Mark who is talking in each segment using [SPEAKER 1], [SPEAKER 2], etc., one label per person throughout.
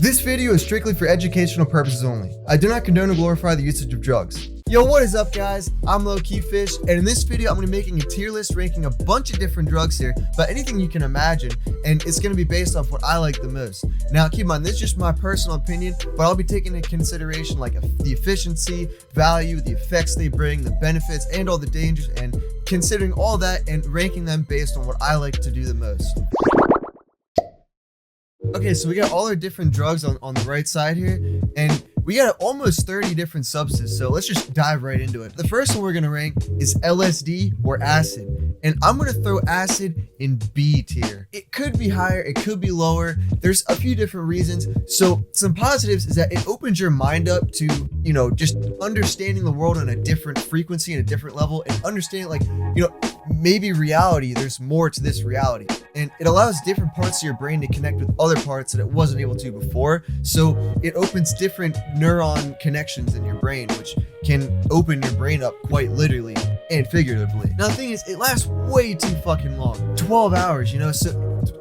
[SPEAKER 1] This video is strictly for educational purposes only. I do not condone or glorify the usage of drugs. Yo, what is up guys? I'm 𝗟𝗚𝗧𝗜𝗘𝗥, and in this video I'm going to be making a tier list ranking a bunch of different drugs here, but anything you can imagine, and it's going to be based off what I like the most. Now keep in mind, this is just my personal opinion, but I'll be taking into consideration like the efficiency, value, the effects they bring, the benefits, and all the dangers, and considering all that and ranking them based on what I like to do the most. Okay, so we got all our different drugs on the right side here, and we got almost 30 different substances, so let's just dive right into it. The first one we're going to rank is LSD or acid, and I'm going to throw acid in B tier. It could be higher, it could be lower. There's a few different reasons. So some positives is that it opens your mind up to, you know, just understanding the world on a different frequency and a different level, and understanding like, you know, maybe reality, there's more to this reality. And it allows different parts of your brain to connect with other parts that it wasn't able to before. So it opens different neuron connections in your brain, which can open your brain up quite literally and figuratively. Now the thing is, it lasts way too fucking long. 12 hours, you know, so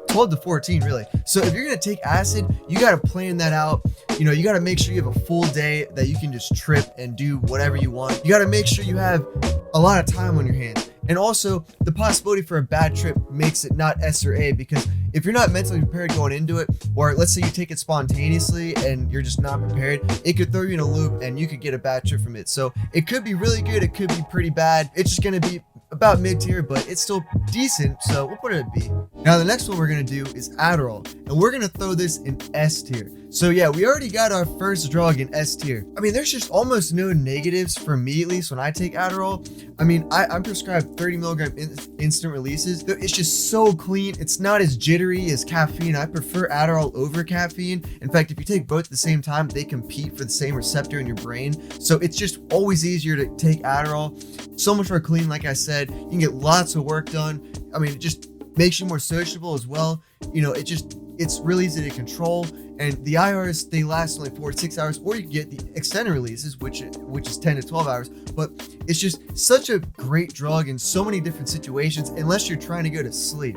[SPEAKER 1] 12 to 14 really. So if you're gonna take acid, you gotta plan that out. You know, you gotta make sure you have a full day that you can just trip and do whatever you want. You gotta make sure you have a lot of time on your hands. And also, the possibility for a bad trip makes it not S or A, because if you're not mentally prepared going into it, or let's say you take it spontaneously and you're just not prepared, it could throw you in a loop and you could get a bad trip from it. So it could be really good, it could be pretty bad. It's just gonna be about mid-tier, but it's still decent, so we'll put it at B. Now the next one we're gonna do is Adderall, and we're gonna throw this in S tier. So yeah, we already got our first drug in S tier. I mean, there's just almost no negatives for me, at least when I take Adderall. I mean, I'm prescribed 30 milligram instant releases. It's just so clean. It's not as jittery as caffeine. I prefer Adderall over caffeine. In fact, if you take both at the same time, they compete for the same receptor in your brain. So it's just always easier to take Adderall. So much more clean, like I said. You can get lots of work done. I mean, it just makes you more sociable as well. You know, it's really easy to control, and the IRs, they last only 4 to 6 hours, or you can get the extended releases, which is 10 to 12 hours. But it's just such a great drug in so many different situations, unless you're trying to go to sleep.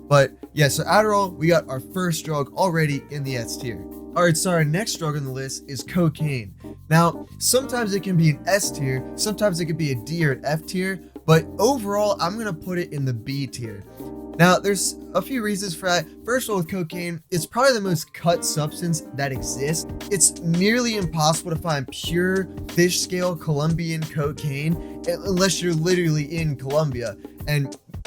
[SPEAKER 1] But yeah, so Adderall, we got our first drug already in the S tier. All right, so our next drug on the list is cocaine. Now, sometimes it can be an S tier, sometimes it could be a D or an F tier, but overall, I'm gonna put it in the B tier. Now, there's a few reasons for that. First of all, with cocaine, it's probably the most cut substance that exists. It's nearly impossible to find pure fish scale Colombian cocaine unless you're literally in Colombia,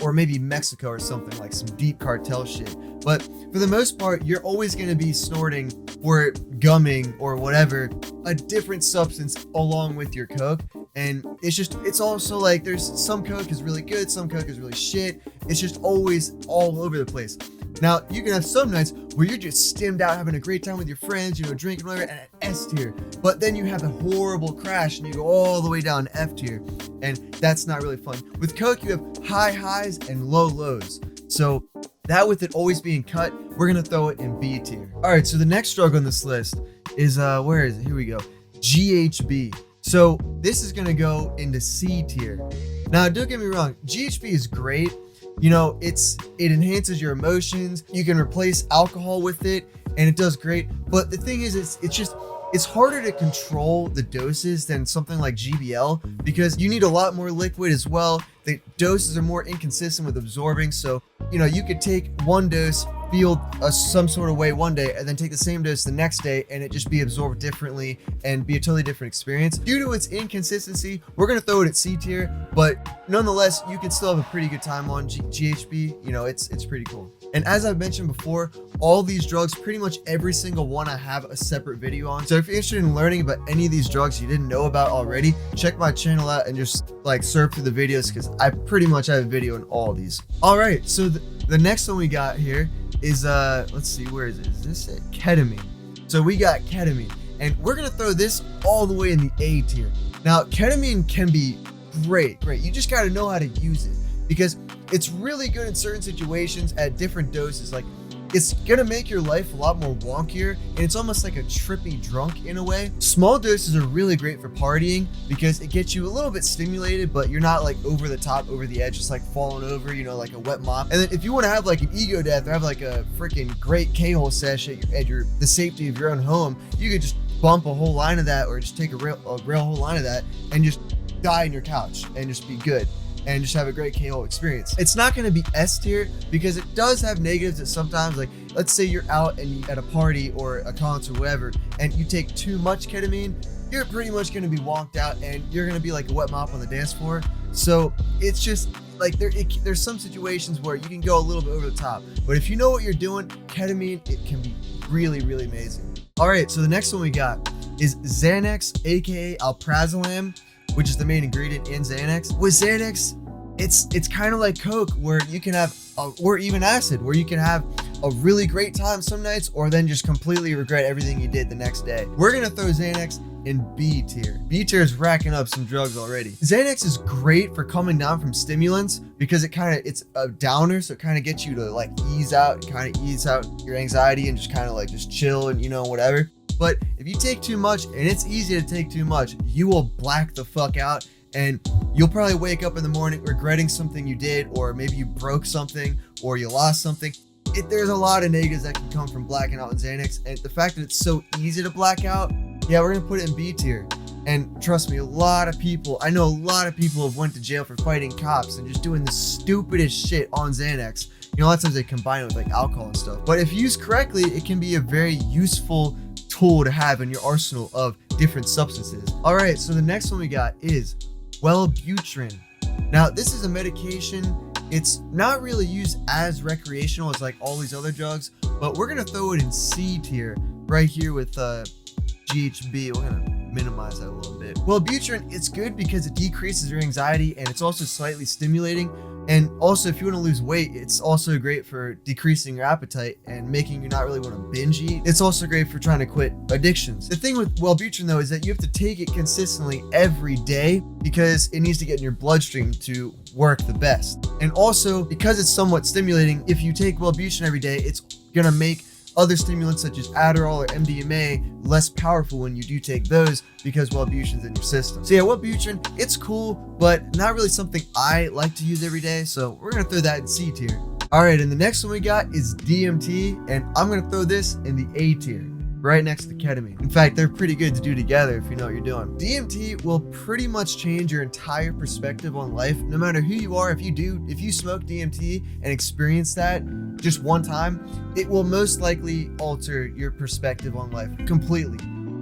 [SPEAKER 1] or maybe Mexico or something, like some deep cartel shit. But for the most part, you're always going to be snorting or gumming or whatever a different substance along with your coke. And it's also like there's some coke is really good, some coke is really shit. It's just always all over the place. Now, you can have some nights where you're just stimmed out, having a great time with your friends, you know, drinking whatever, and an S tier. But then you have a horrible crash and you go all the way down to F tier. And that's not really fun. With coke, you have high highs and low lows. So that, with it always being cut, we're going to throw it in B tier. All right, so the next drug on this list is, where is it? Here we go. GHB. So this is going to go into C tier. Now, don't get me wrong, GHB is great. You know, it enhances your emotions. You can replace alcohol with it, and it does great. But the thing is, it's harder to control the doses than something like GBL, because you need a lot more liquid as well. The doses are more inconsistent with absorbing. So, you know, you could take one dose, feel some sort of way one day, and then take the same dose the next day, and it just be absorbed differently and be a totally different experience. Due to its inconsistency, we're gonna throw it at C tier, but nonetheless, you can still have a pretty good time on GHB. You know, it's pretty cool. And as I've mentioned before, all these drugs, pretty much every single one, I have a separate video on. So if you're interested in learning about any of these drugs you didn't know about already, check my channel out and just like surf through the videos, because I pretty much have a video on all of these. All right, so the next one we got here is let's see, where is it? Is this it? Ketamine. So we got ketamine, and we're gonna throw this all the way in the A tier. Now, ketamine can be great. You just gotta know how to use it, because it's really good in certain situations at different doses. Like it's gonna make your life a lot more wonkier, and it's almost like a trippy drunk in a way. Small doses are really great for partying because it gets you a little bit stimulated, but you're not like over the top, over the edge, just like falling over, you know, like a wet mop. And then if you want to have like an ego death or have like a freaking great K-hole sesh at the safety of your own home, you could just bump a whole line of that, or just take a real whole line of that and just die on your couch and just be good and just have a great K-hole experience. It's not going to be S tier because it does have negatives that sometimes, like let's say you're out and at a party or a concert or whatever, and you take too much ketamine, you're pretty much going to be wonked out and you're going to be like a wet mop on the dance floor. So it's just like there's some situations where you can go a little bit over the top, but if you know what you're doing, ketamine, it can be really, really amazing. All right, so the next one we got is Xanax, aka alprazolam, which is the main ingredient in Xanax. With Xanax, it's kind of like Coke, where you can have, or even acid, where you can have a really great time some nights, or then just completely regret everything you did the next day. We're gonna throw Xanax in B tier. B tier is racking up some drugs already. Xanax is great for coming down from stimulants because it's a downer, so it kind of gets you to like ease out your anxiety and just kind of like just chill and, you know, whatever. But if you take too much, and it's easy to take too much, you will black the fuck out, and you'll probably wake up in the morning regretting something you did, or maybe you broke something, or you lost something. There's a lot of negatives that can come from blacking out on Xanax, and the fact that it's so easy to black out, yeah, we're gonna put it in B tier. And trust me, I know a lot of people have went to jail for fighting cops and just doing the stupidest shit on Xanax. You know, a lot of times they combine it with like alcohol and stuff. But if used correctly, it can be a very useful tool to have in your arsenal of different substances. All right, so the next one we got is Wellbutrin. Now, this is a medication. It's not really used as recreational as like all these other drugs, but we're gonna throw it in C tier right here with GHB. We're gonna minimize that a little bit. Wellbutrin, it's good because it decreases your anxiety, and it's also slightly stimulating. And also, if you want to lose weight, it's also great for decreasing your appetite and making you not really want to binge eat. It's also great for trying to quit addictions. The thing with Wellbutrin though is that you have to take it consistently every day because it needs to get in your bloodstream to work the best. And also, because it's somewhat stimulating, if you take Wellbutrin every day, it's gonna make other stimulants such as Adderall or MDMA less powerful when you do take those, because Wellbutrin's in your system. So yeah, Wellbutrin, it's cool, but not really something I like to use every day. So we're gonna throw that in C tier. All right, and the next one we got is DMT, and I'm gonna throw this in the A tier, right next to ketamine. In fact, they're pretty good to do together if you know what you're doing. DMT will pretty much change your entire perspective on life, no matter who you are. If you smoke DMT and experience that just one time, it will most likely alter your perspective on life completely.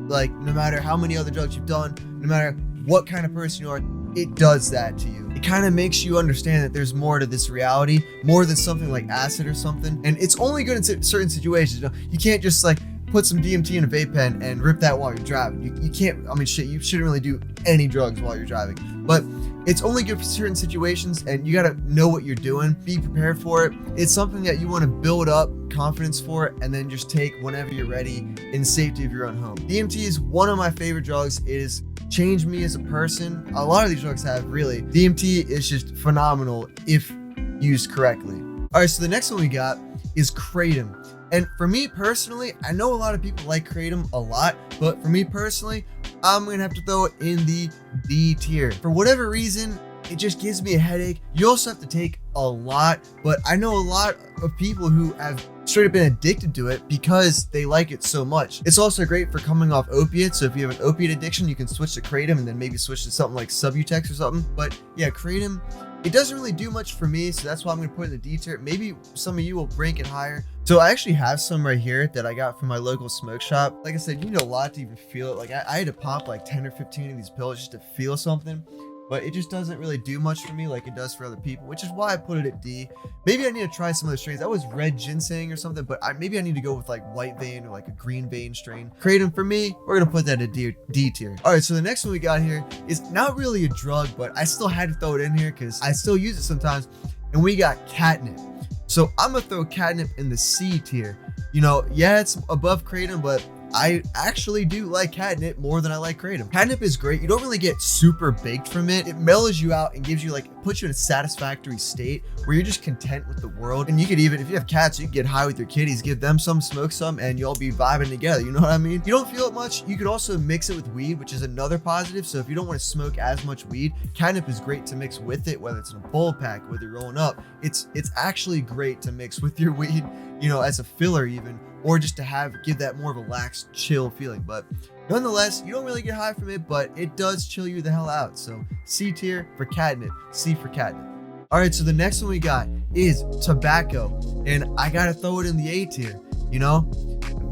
[SPEAKER 1] Like, no matter how many other drugs you've done, no matter what kind of person you are, it does that to you. It kind of makes you understand that there's more to this reality, more than something like acid or something. And it's only good in certain situations. You know, you can't just like put some DMT in a vape pen and rip that while you're driving. You can't, I mean, shit, you shouldn't really do any drugs while you're driving. But it's only good for certain situations, and you gotta know what you're doing, be prepared for it. It's something that you wanna build up confidence for, and then just take whenever you're ready in the safety of your own home. DMT is one of my favorite drugs. It has changed me as a person. A lot of these drugs have, really. DMT is just phenomenal if used correctly. All right, so the next one we got is Kratom. And for me personally, I know a lot of people like Kratom a lot, but for me personally, I'm gonna have to throw it in the D tier. For whatever reason, it just gives me a headache. You also have to take a lot, but I know a lot of people who have straight up been addicted to it because they like it so much. It's also great for coming off opiates. So if you have an opiate addiction, you can switch to Kratom and then maybe switch to something like Subutex or something. But yeah, Kratom, it doesn't really do much for me, so that's why I'm gonna put it in the D tier. Maybe some of you will rank it higher. So I actually have some right here that I got from my local smoke shop. Like I said, you need a lot to even feel it. Like I had to pop like 10 or 15 of these pills just to feel something, but it just doesn't really do much for me like it does for other people, which is why I put it at D. Maybe I need to try some other strains. That was red ginseng or something, but maybe I need to go with like white vein or like a green vein strain. Kratom for me, we're gonna put that at D tier. All right, so the next one we got here is not really a drug, but I still had to throw it in here because I still use it sometimes. And we got catnip. So I'm gonna throw catnip in the C tier. You know, yeah, it's above Kratom, but I actually do like catnip more than I like kratom. Catnip is great. You don't really get super baked from it. It mellows you out and gives you like, puts you in a satisfactory state where you're just content with the world. And you could even, if you have cats, you can get high with your kitties, give them some, smoke some, and you'll be vibing together. You know what I mean? You don't feel it much. You could also mix it with weed, which is another positive. So if you don't want to smoke as much weed, catnip is great to mix with it, whether it's in a bowl pack, whether you're rolling up. It's actually great to mix with your weed, you know, as a filler even, or just to give that more of a lax, chill feeling. But nonetheless, you don't really get high from it, but it does chill you the hell out. So C tier for catnip, C for catnip. All right, so the next one we got is tobacco, and I gotta throw it in the A tier. You know,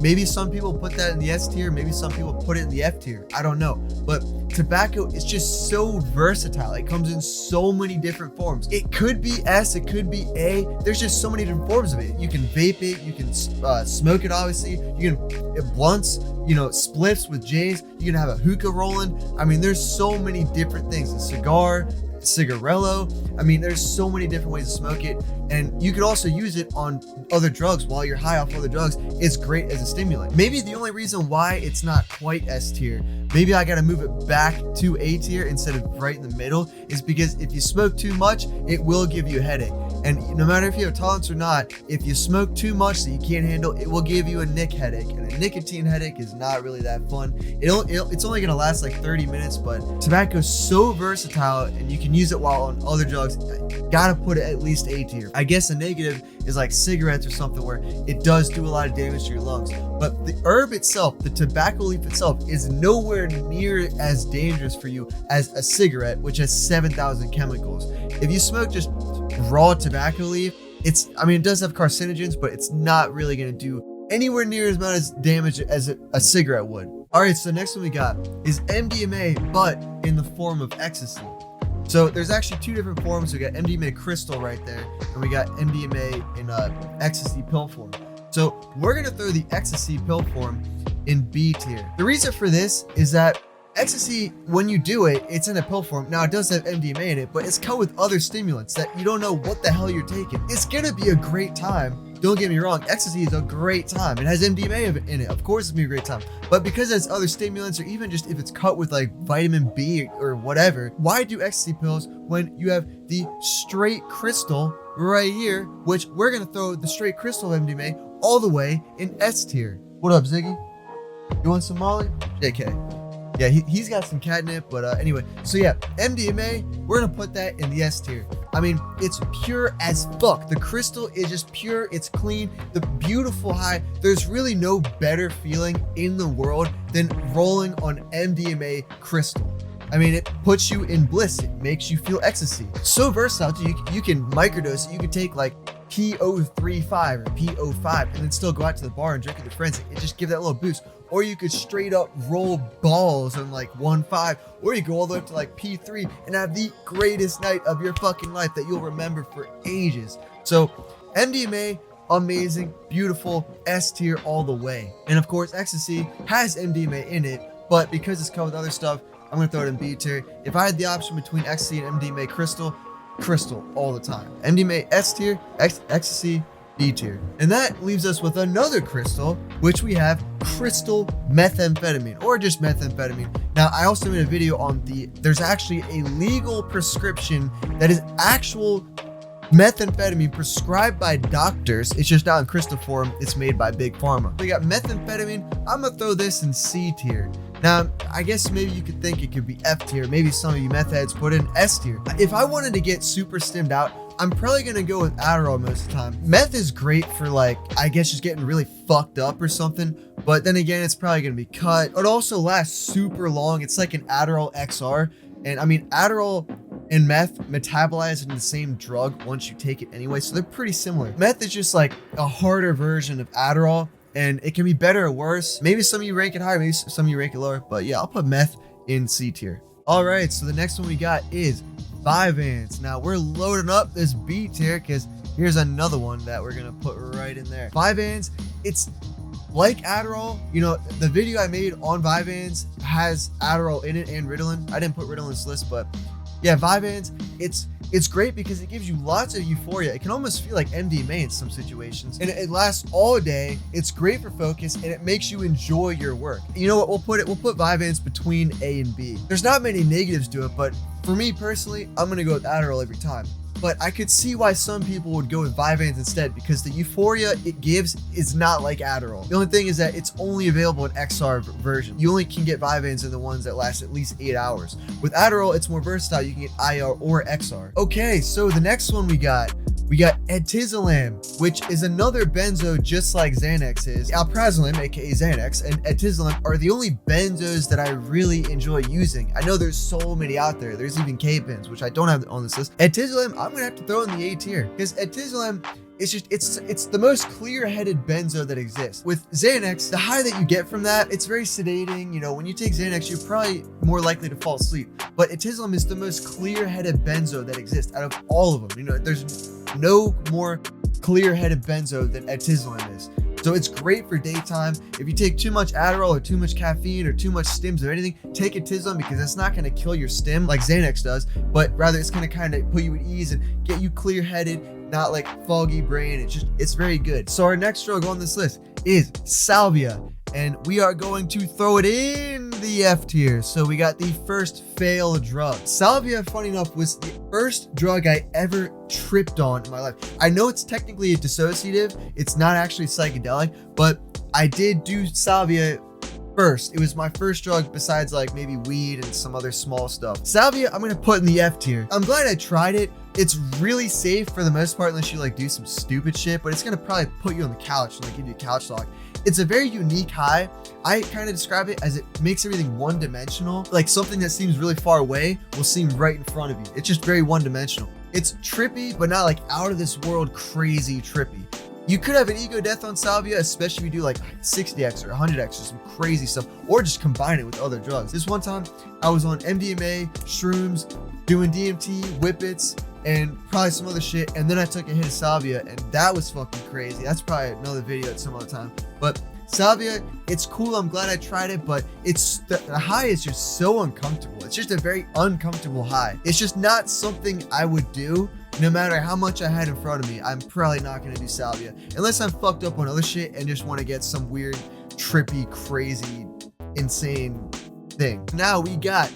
[SPEAKER 1] maybe some people put that in the S tier, maybe some people put it in the F tier. I don't know, but tobacco is just so versatile. It comes in so many different forms. It could be S, it could be A. There's just so many different forms of it. You can vape it, you can smoke it, obviously. You can blunts, you know, spliffs with J's. You can have a hookah rolling. I mean, there's so many different things. A cigar, cigarello. I mean, there's so many different ways to smoke it, and you could also use it on other drugs while you're high off other drugs. It's great as a stimulant. Maybe the only reason why it's not quite S tier, maybe I got to move it back to A tier instead of right in the middle, is because if you smoke too much, it will give you a headache. And no matter if you have tolerance or not, if you smoke too much that you can't handle, it will give you a nic headache. And a nicotine headache is not really that fun. It's only gonna last like 30 minutes, but tobacco is so versatile and you can use it while on other drugs. Gotta put it at least A tier. I guess a negative is like cigarettes or something where it does do a lot of damage to your lungs. But the herb itself, the tobacco leaf itself, is nowhere near as dangerous for you as a cigarette, which has 7,000 chemicals. If you smoke just raw tobacco leaf, it does have carcinogens, but it's not really going to do anywhere near as much damage as a cigarette would. All right, so the next one we got is MDMA, but in the form of ecstasy. So there's actually two different forms. We got MDMA crystal right there, and we got MDMA in ecstasy pill form. So we're going to throw the ecstasy pill form in B tier. The reason for this is that ecstasy, when you do it, it's in a pill form. Now, it does have MDMA in it, but it's cut with other stimulants that you don't know what the hell you're taking. It's gonna be a great time. Don't get me wrong, ecstasy is a great time. It has MDMA in it. Of course, it's gonna be a great time. But because it has other stimulants, or even just if it's cut with like vitamin B or whatever, why do ecstasy pills when you have the straight crystal right here, which we're gonna throw the straight crystal of MDMA all the way in S tier. What up, Ziggy? You want some Molly? JK. Yeah, he's got some catnip, but anyway. So yeah, MDMA, we're gonna put that in the S tier. I mean, it's pure as fuck. The crystal is just pure, it's clean, the beautiful high. There's really no better feeling in the world than rolling on MDMA crystal. I mean, it puts you in bliss. It makes you feel ecstasy. So versatile, too. You can microdose it. You can take like P035 or P05 and then still go out to the bar and drink with your friends and just give that little boost. Or you could straight up roll balls on like 1.5, or you go all the way up to like P3 and have the greatest night of your fucking life that you'll remember for ages. So MDMA, amazing, beautiful, S tier all the way. And of course, ecstasy has MDMA in it, but because it's cut with other stuff, I'm gonna throw it in B tier. If I had the option between ecstasy and MDMA crystal all the time. MDMA S tier, ecstasy B tier. And that leaves us with another crystal, which we have crystal methamphetamine, or just methamphetamine. Now, I also made a video on there's actually a legal prescription that is actual methamphetamine prescribed by doctors. It's just not in crystal form. It's made by Big Pharma. We got methamphetamine. I'm gonna throw this in C tier. Now, I guess maybe you could think it could be F tier. Maybe some of you meth heads put in S tier. If I wanted to get super stimmed out, I'm probably gonna go with Adderall most of the time. Meth is great for like, I guess just getting really fucked up or something. But then again, it's probably gonna be cut. It also lasts super long. It's like an Adderall XR. And I mean, Adderall and meth metabolize into the same drug once you take it anyway. So they're pretty similar. Meth is just like a harder version of Adderall. And it can be better or worse. Maybe some of you rank it higher, maybe some of you rank it lower. But yeah, I'll put meth in C tier. All right, so the next one we got is Vyvanse. Now we're loading up this B tier because here's another one that we're gonna put right in there. Vyvanse, it's like Adderall. You know, the video I made on Vyvanse has Adderall in it and Ritalin. I didn't put Ritalin in this list, but yeah, Vyvanse, it's It's great because it gives you lots of euphoria. It can almost feel like MDMA in some situations, and it lasts all day. It's great for focus, and it makes you enjoy your work. You know what? We'll put Vyvanse between A and B. There's not many negatives to it, but for me personally, I'm gonna go with Adderall every time. But I could see why some people would go with Vyvanse instead, because the euphoria it gives is not like Adderall. The only thing is that it's only available in XR version. You only can get Vyvanse in the ones that last at least 8 hours. With Adderall, it's more versatile. You can get IR or XR. Okay, so the next one we got 𝗟𝗜𝗦𝗧, which is another benzo just like Xanax is. Alprazolam, aka Xanax, and 𝗟𝗜𝗦𝗧 are the only benzos that I really enjoy using. I know there's so many out there. There's even K-pens, which I don't have on this list. 𝗟𝗜𝗦𝗧, I'm gonna have to throw in the A tier, because 𝗟𝗜𝗦𝗧 it's the most clear-headed benzo that exists. With Xanax, the high that you get from that, it's very sedating. You know, when you take Xanax, you're probably more likely to fall asleep. But 𝗟𝗜𝗦𝗧 is the most clear-headed benzo that exists out of all of them. You know, there's no more clear-headed benzo than 𝗟𝗜𝗦𝗧 is. So it's great for daytime. If you take too much Adderall or too much caffeine or too mumuch stims or anything, take 𝗟𝗜𝗧, because that's not going to kill your stim like Xanax does, but rather it's going to kind of put you at ease and get you clear-headed, not like foggy brain. It's very good. So our next drug on this list is salvia, and we are going to throw it in the F tier. So we got the first fail drug. Salvia, funny enough, was the first drug I ever tripped on in my life. I know it's technically a dissociative, it's not actually psychedelic, but I did do salvia first. It was my first drug besides like maybe weed and some other small stuff. Salvia, I'm gonna put in the F tier. I'm glad I tried it. It's really safe for the most part, unless you like do some stupid shit, but it's gonna probably put you on the couch and like give you a couch lock. It's a very unique high. I kind of describe it as it makes everything one-dimensional. Like something that seems really far away will seem right in front of you. It's just very one-dimensional. It's trippy, but not like out of this world crazy trippy. You could have an ego death on salvia, especially if you do like 60x or 100x or some crazy stuff, or just combine it with other drugs. This one time I was on MDMA, shrooms, doing DMT, whippets, and probably some other shit, and then I took a hit of salvia, and that was fucking crazy. That's probably another video at some other time. But salvia, it's cool. I'm glad I tried it, but it's the high is just so uncomfortable. It's just a very uncomfortable high. It's just not something I would do. No matter how much I had in front of me, I'm probably not going to do salvia unless I'm fucked up on other shit and just want to get some weird, trippy, crazy, insane thing. Now we got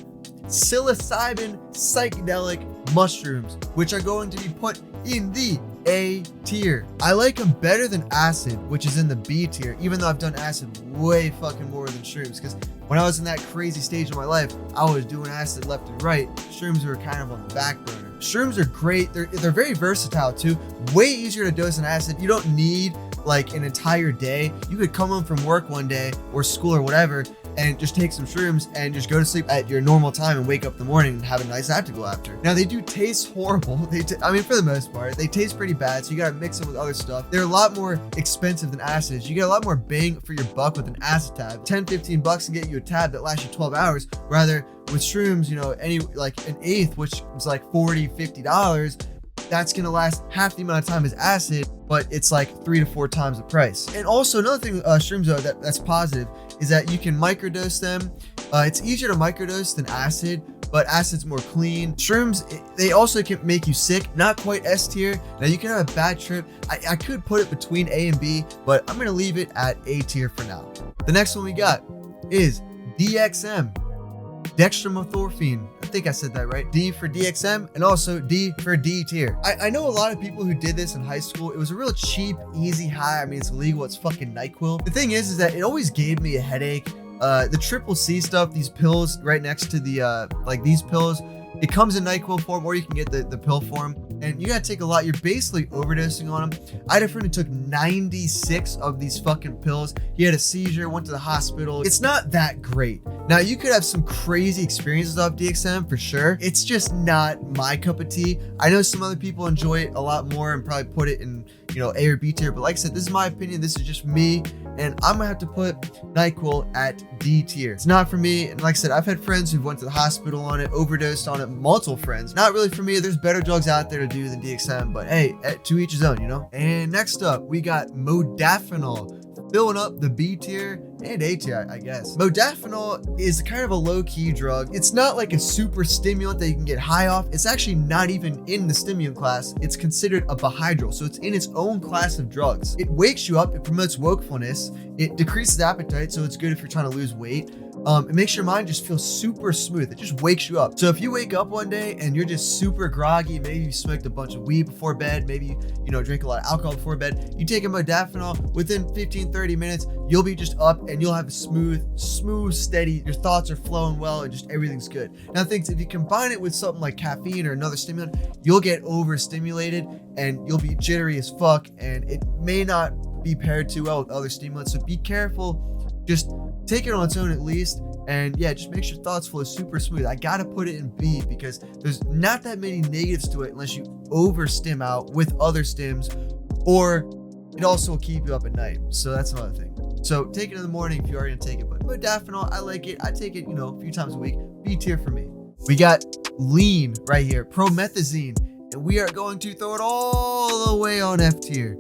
[SPEAKER 1] psilocybin psychedelic mushrooms, which are going to be put in the A tier. I like them better than acid, which is in the B tier, even though I've done acid way fucking more than shrooms, because when I was in that crazy stage of my life, I was doing acid left and right. Shrooms were kind of on the back burner. Shrooms are great. They're very versatile too. Way easier to dose than acid. You don't need like an entire day. You could come home from work one day or school or whatever and just take some shrooms and just go to sleep at your normal time and wake up in the morning and have a nice afterglow after. Now they do taste horrible. I mean, for the most part, they taste pretty bad. So you gotta mix them with other stuff. They're a lot more expensive than acids. You get a lot more bang for your buck with an acid tab. 10, 15 bucks can get you a tab that lasts you 12 hours. Rather with shrooms, you know, like an eighth, which is like $40, $50, that's gonna last half the amount of time as acid, but it's like 3 to 4 times the price. And also another thing, shrooms though, that's positive is that you can microdose them. It's easier to microdose than acid, but acid's more clean. Shrooms, they also can make you sick. Not quite S tier. Now you can have a bad trip. I could put it between A and B, but I'm gonna leave it at A tier for now. The next one we got is DXM. Dextromethorphan. I think I said that right. D for DXM and also D for D tier. I know a lot of people who did this in high school. It was a real cheap, easy high. I mean, it's illegal. It's fucking NyQuil. The thing is that it always gave me a headache. The triple C stuff, these pills right next to the, like these pills, it comes in NyQuil form, or you can get the pill form, and you gotta take a lot. You're basically overdosing on them. I had a friend who took 96 of these fucking pills. He had a seizure, went to the hospital. It's not that great. Now, you could have some crazy experiences off DXM for sure. It's just not my cup of tea. I know some other people enjoy it a lot more and probably put it in, you know, A or B tier, but like I said, this is my opinion. This is just me, and I'm gonna have to put NyQuil at D tier. It's not for me, and like I said, I've had friends who went to the hospital on it, overdosed on it, multiple friends. Not really for me. There's better drugs out there to do than DXM, but hey, to each his own, you know? And next up, we got modafinil, filling up the B tier. and A tier, I guess. Modafinil is kind of a low-key drug. It's not like a super stimulant that you can get high off. It's actually not even in the stimulant class. It's considered a behavioral, so it's in its own class of drugs. It wakes you up, it promotes wakefulness, it decreases appetite, so it's good if you're trying to lose weight. It makes your mind just feel super smooth. It just wakes you up. So if you wake up one day and you're just super groggy, maybe you smoked a bunch of weed before bed, maybe you drink a lot of alcohol before bed, you take a modafinil, within 15-30 minutes, you'll be just up and you'll have a smooth, steady, your thoughts are flowing well and just everything's good. Now things, if you combine it with something like caffeine or another stimulant, you'll get overstimulated and you'll be jittery as fuck, and it may not be paired too well with other stimulants. So be careful. Just take it on its own at least, and yeah, just make sure your thoughts flow super smooth. I gotta put it in B because there's not that many negatives to it unless you overstim out with other stims, or it also will keep you up at night. So that's another thing. So take it in the morning if you're already gonna take it. But modafinil, I like it. I take it, a few times a week. B tier for me. We got lean right here, promethazine, and we are going to throw it all the way on F tier.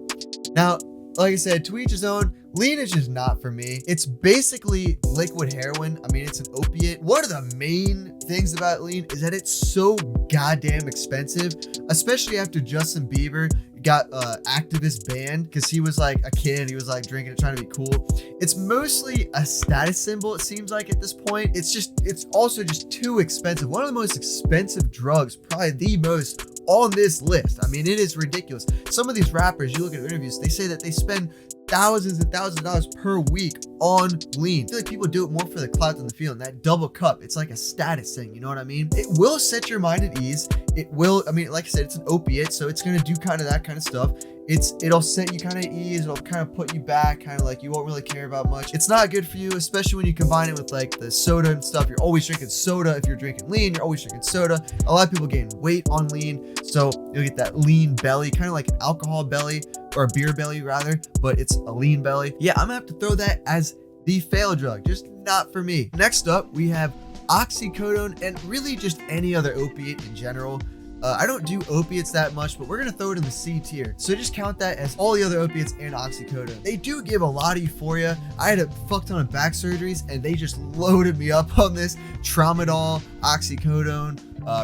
[SPEAKER 1] Now, like I said, to each his own. Lean is just not for me. It's basically liquid heroin. I mean, it's an opiate. One of the main things about lean is that it's so goddamn expensive, especially after Justin Bieber got activist banned because he was like a kid and he was like drinking it, trying to be cool. It's mostly a status symbol, it seems like at this point. It's also just too expensive. One of the most expensive drugs, probably the most on this list. I mean, it is ridiculous. Some of these rappers, you look at interviews, they say that they spend thousands and thousands of dollars per week on lean. I feel like people do it more for the clout than the feeling. That double cup, it's like a status thing, you know what I mean? It will set your mind at ease. It will, I mean, like I said, it's an opiate, so it's gonna do kind of that kind of stuff. It'll set you kind of at ease. It'll kind of put you back, kind of like you won't really care about much. It's not good for you, especially when you combine it with like the soda and stuff. You're always drinking soda. If you're drinking lean, you're always drinking soda. A lot of people gain weight on lean, so you'll get that lean belly, kind of like an alcohol belly or a beer belly rather, but it's a lean belly. Yeah, I'm gonna have to throw that as the fail drug, just not for me. Next up, we have oxycodone and really just any other opiate in general. I don't do opiates that much, but we're gonna throw it in the C tier. So just count that as all the other opiates and oxycodone. They do give a lot of euphoria. I had a fuck ton of back surgeries and they just loaded me up on this. Tramadol, oxycodone,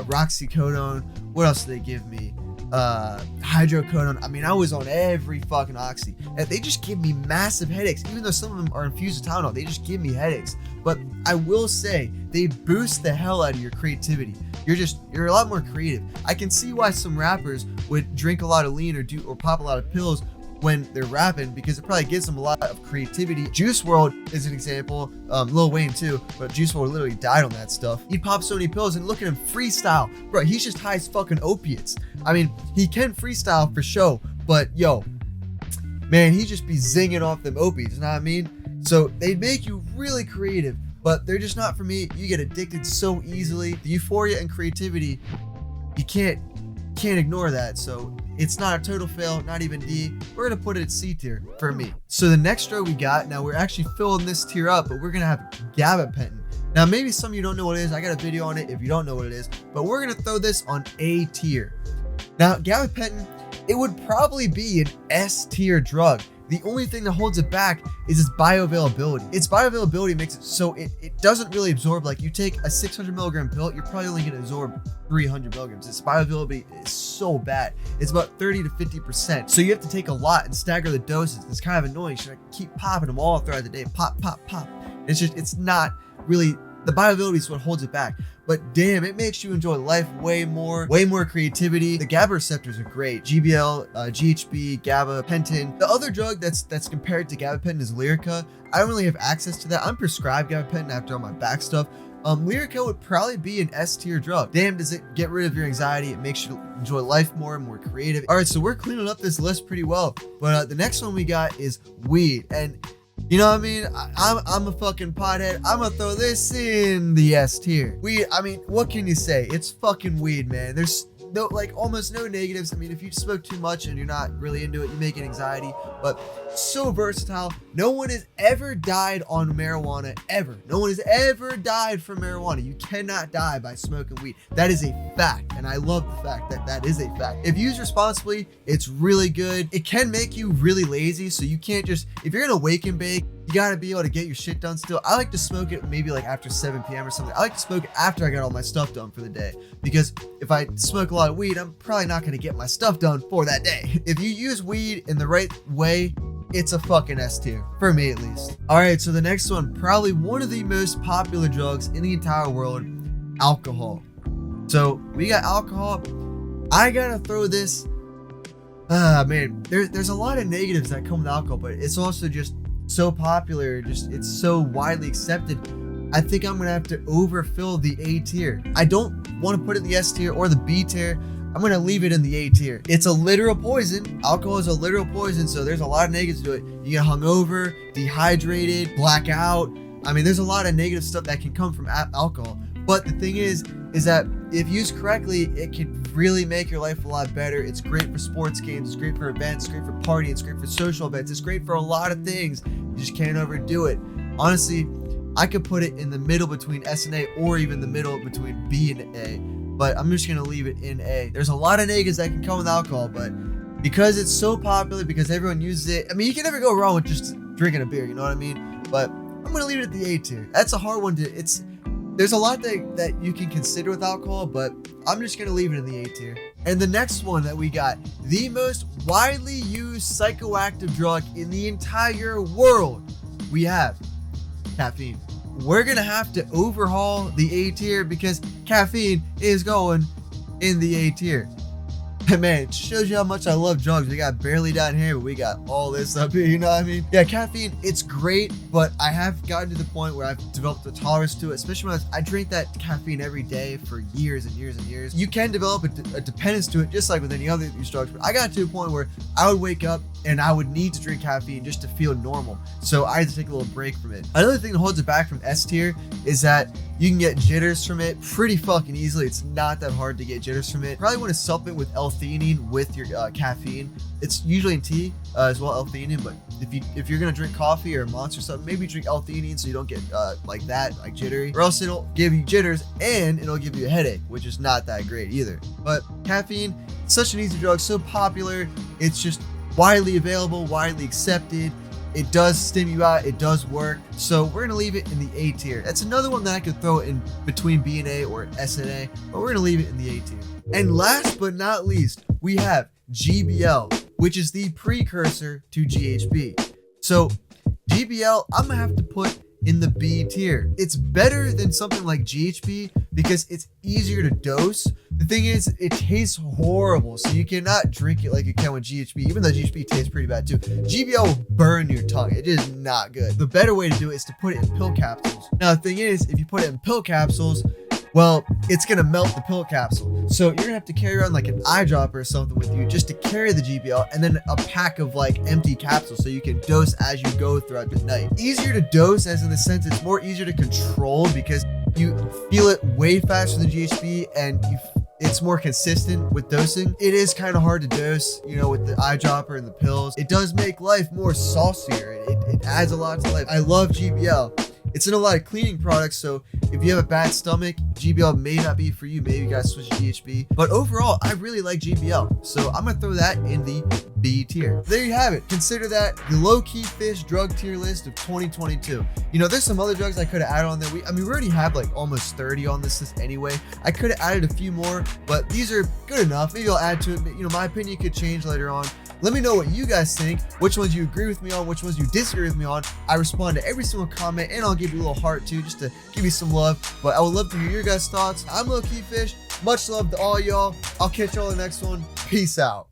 [SPEAKER 1] roxycodone. What else did they give me? Hydrocodone. I mean, I was on every fucking oxy, and they just give me massive headaches. Even though some of them are infused with Tylenol, they just give me headaches. But I will say they boost the hell out of your creativity. You're a lot more creative. I can see why some rappers would drink a lot of lean or pop a lot of pills when they're rapping, because it probably gives them a lot of creativity. Juice WRLD is an example, Lil Wayne too, but Juice WRLD literally died on that stuff. He'd pop so many pills, and look at him freestyle. Bro, he's just high as fucking opiates. I mean, he can freestyle for show, but yo, man, he just be zinging off them opiates, you know what I mean? So they make you really creative, but they're just not for me. You get addicted so easily. The euphoria and creativity, you can't ignore that. So it's not a total fail, not even D. We're gonna put it at C tier for me. So the next drug we got, now we're actually filling this tier up, but we're gonna have 𝗟𝗑𝗪𝗃. Now maybe some of you don't know what it is. I got a video on it if you don't know what it is, but we're gonna throw this on A tier. Now 𝗟𝗪𝗃, it would probably be an S tier drug. The only thing that holds it back is its bioavailability. Its bioavailability makes it so it doesn't really absorb. Like you take a 600 milligram pill, you're probably only gonna absorb 300 milligrams. Its bioavailability is so bad. It's about 30 to 50%. So you have to take a lot and stagger the doses. It's kind of annoying. You should keep popping them all throughout the day. Pop, pop, pop. It's not really, the bioavailability is what holds it back. But damn, it makes you enjoy life way more creativity. The GABA receptors are great. GBL, GHB, 𝗟𝗪𝗃. The other drug that's compared to 𝗟𝗪𝗃 is Lyrica. I don't really have access to that. I'm prescribed 𝗟𝗪𝗃 after all my back stuff. Lyrica would probably be an S tier drug. Damn, does it get rid of your anxiety. It makes you enjoy life more and more creative. All right, so we're cleaning up this list pretty well. But the next one we got is weed. And you know what I mean? I'm a fucking pothead. I'm gonna throw this in the S tier. Weed, I mean, what can you say? It's fucking weed, man. There's no, like, almost no negatives. I mean, if you smoke too much and you're not really into it, you may get anxiety, but so versatile, No one has ever died on marijuana, ever. No one has ever died from marijuana. You cannot die by smoking weed. That is a fact, and I love the fact that that is a fact. If used responsibly, it's really good. It can make you really lazy, so you can't just, if you're gonna wake and bake, you gotta be able to get your shit done still. I like to smoke it maybe like after 7 p.m. or something. I like to smoke it after I got all my stuff done for the day, because if I smoke a lot of weed, I'm probably not gonna get my stuff done for that day. If you use weed in the right way, it's a fucking S tier, for me at least. All right, so the next one, probably one of the most popular drugs in the entire world, alcohol. So we got alcohol. I gotta throw this, man, there's a lot of negatives that come with alcohol, but it's also just so popular, it's so widely accepted. I think I'm gonna have to overfill the A tier. I don't want to put it in the S tier or the B tier. I'm gonna leave it in the A tier. It's a literal poison. Alcohol is a literal poison, so there's a lot of negatives to it. You get hungover, dehydrated, blackout. I mean, there's a lot of negative stuff that can come from alcohol. But the thing is that if used correctly, it can really make your life a lot better. It's great for sports games, it's great for events, it's great for partying, it's great for social events, it's great for a lot of things. You just can't overdo it. Honestly, I could put it in the middle between S and A, or even the middle between B and A, but I'm just gonna leave it in A. There's a lot of negatives that can come with alcohol, but because it's so popular, because everyone uses it, I mean, you can never go wrong with just drinking a beer, you know what I mean? But I'm gonna leave it at the A tier. That's a hard one to, there's a lot that you can consider with alcohol, but I'm just gonna leave it in the A tier. And the next one that we got, the most widely used psychoactive drug in the entire world, we have caffeine. We're gonna have to overhaul the A tier because caffeine is going in the A tier. Man, it shows you how much I love drugs. We got barely down here, but we got all this up here, you know what I mean? Yeah, caffeine, it's great, but I have gotten to the point where I've developed a tolerance to it, especially when I drink that caffeine every day for years and years and years. You can develop a dependence to it, just like with any other use drugs, but I got to a point where I would wake up and I would need to drink caffeine just to feel normal. So I had to take a little break from it. Another thing that holds it back from S tier is that you can get jitters from it pretty fucking easily. It's not that hard to get jitters from it. Probably want to supplement with L-theanine with your caffeine. It's usually in tea as well, L-theanine, but if you're gonna drink coffee or Monster or something, maybe drink L-theanine so you don't get like that, like jittery, or else it'll give you jitters and it'll give you a headache, which is not that great either. But caffeine, such an easy drug, so popular, it's just widely available, widely accepted. It does stimulate, it does work. So we're gonna leave it in the A tier. That's another one that I could throw in between B and A or S and A, but we're gonna leave it in the A tier. And last but not least, we have GBL, which is the precursor to GHB. So GBL, I'm gonna have to put in the B tier. It's better than something like GHB because it's easier to dose. The thing is, it tastes horrible, so you cannot drink it like you can with GHB, even though GHB tastes pretty bad too. GBL will burn your tongue. It is not good. The better way to do it is to put it in pill capsules. Now, the thing is, if you put it in pill capsules, well, it's gonna melt the pill capsule. So you're gonna have to carry around like an eyedropper or something with you just to carry the GBL, and then a pack of like empty capsules so you can dose as you go throughout the night. Easier to dose, as in the sense it's more easier to control because you feel it way faster than GHB, and it's more consistent with dosing. It is kind of hard to dose, you know, with the eyedropper and the pills. It does make life more saucier. It adds a lot to life. I love GBL. It's in a lot of cleaning products, so if you have a bad stomach, GBL may not be for you. Maybe you gotta switch to GHB. But overall, I really like GBL, so I'm gonna throw that in the B tier. There you have it. Consider that the low-key fish drug tier list of 2022. You know, there's some other drugs I could have added on there. We already have like almost 30 on this list anyway. I could have added a few more, but these are good enough. Maybe I'll add to it. You know, my opinion could change later on. Let me know what you guys think, which ones you agree with me on, which ones you disagree with me on. I respond to every single comment, and I'll give you a little heart too, just to give you some love. But I would love to hear your guys' thoughts. I'm Low Key Fish. Much love to all y'all. I'll catch y'all in the next one. Peace out.